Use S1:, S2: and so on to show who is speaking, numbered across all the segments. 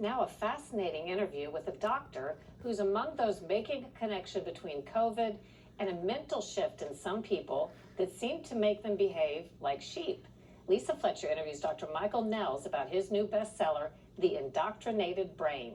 S1: Now, a fascinating interview with a doctor who's among those making a connection between COVID and a mental shift in some people that seem to make them behave like sheep. Lisa Fletcher interviews Dr. Michael Nehls about his new bestseller, The Indoctrinated Brain.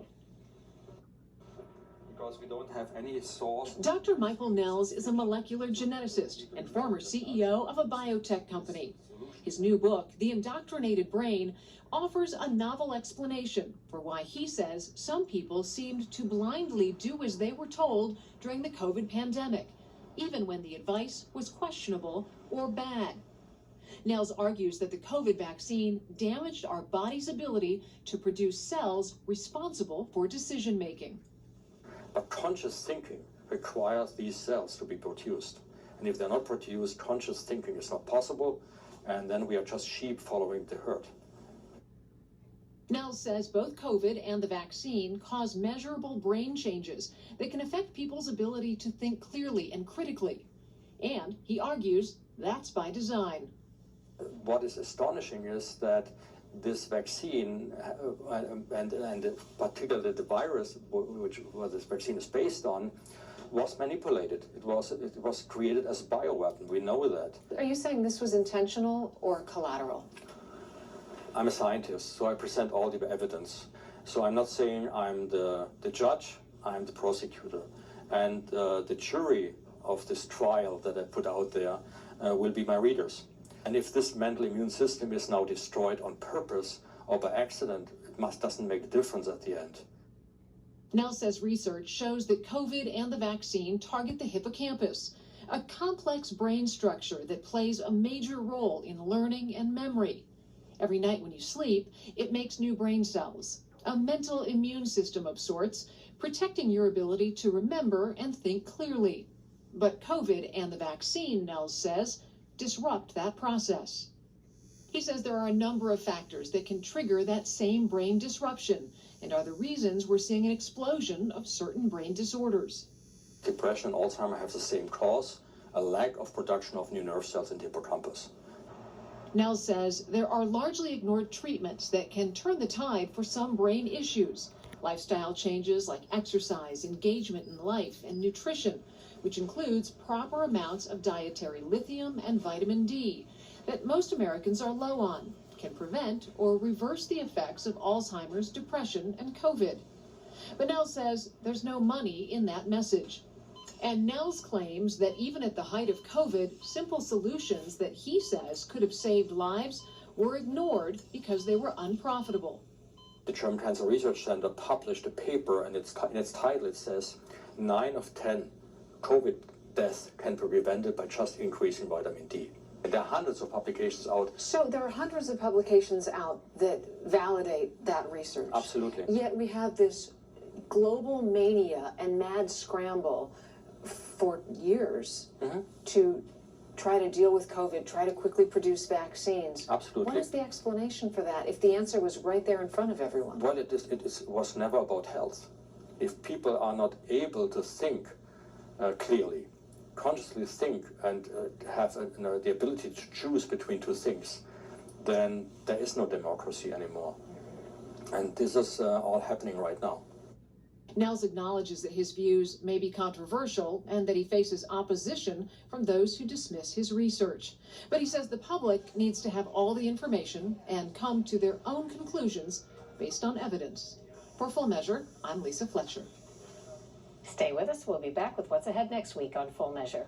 S2: Because we don't have any source.
S3: Dr. Michael Nehls is a molecular geneticist and former CEO of a biotech company. His new book, The Indoctrinated Brain, offers a novel explanation for why he says some people seemed to blindly do as they were told during the COVID pandemic, even when the advice was questionable or bad. Nehls argues that the COVID vaccine damaged our body's ability to produce cells responsible for decision making.
S2: But conscious thinking requires these cells to be produced. And if they're not produced, conscious thinking is not possible, and then we are just sheep following the herd.
S3: Nehls says both COVID and the vaccine cause measurable brain changes that can affect people's ability to think clearly and critically. And he argues that's by design.
S2: What is astonishing is that this vaccine, and particularly the virus, which this vaccine is based on, was manipulated. It was created as a bioweapon. We know that.
S4: Are you saying this was intentional or collateral?
S2: I'm a scientist, so I present all the evidence. So I'm not saying I'm the judge, I'm the prosecutor. And the jury of this trial that I put out there will be my readers. And if this mental immune system is now destroyed on purpose or by accident, it doesn't make a difference at the end.
S3: Nehls says research shows that COVID and the vaccine target the hippocampus, a complex brain structure that plays a major role in learning and memory. Every night when you sleep, it makes new brain cells, a mental immune system of sorts, protecting your ability to remember and think clearly. But COVID and the vaccine, Nehls says, disrupt that process. He says there are a number of factors that can trigger that same brain disruption and are the reasons we're seeing an explosion of certain brain disorders.
S2: Depression and Alzheimer have the same cause, a lack of production of new nerve cells in the hippocampus.
S3: Nehls says there are largely ignored treatments that can turn the tide for some brain issues. Lifestyle changes like exercise, engagement in life, and nutrition, which includes proper amounts of dietary lithium and vitamin D that most Americans are low on, can prevent or reverse the effects of Alzheimer's, depression, and COVID. But Nehls says there's no money in that message. And Nehls claims that even at the height of COVID, simple solutions that he says could have saved lives were ignored because they were unprofitable.
S2: The German Cancer Research Center published a paper, and in its title it says 9 of 10 COVID deaths can be prevented by just increasing vitamin D. And there are hundreds of publications out.
S4: So there are hundreds of publications out that validate that research.
S2: Absolutely.
S4: Yet we have this global mania and mad scramble for years to try to deal with COVID, try to quickly produce vaccines.
S2: Absolutely.
S4: What is the explanation for that if the answer was right there in front of everyone?
S2: Well, it was never about health. If people are not able to think clearly, consciously think, and have the ability to choose between two things, then there is no democracy anymore. And this is all happening right now.
S3: Nehls acknowledges that his views may be controversial and that he faces opposition from those who dismiss his research. But he says the public needs to have all the information and come to their own conclusions based on evidence. For Full Measure, I'm Lisa Fletcher.
S1: Stay with us. We'll be back with what's ahead next week on Full Measure.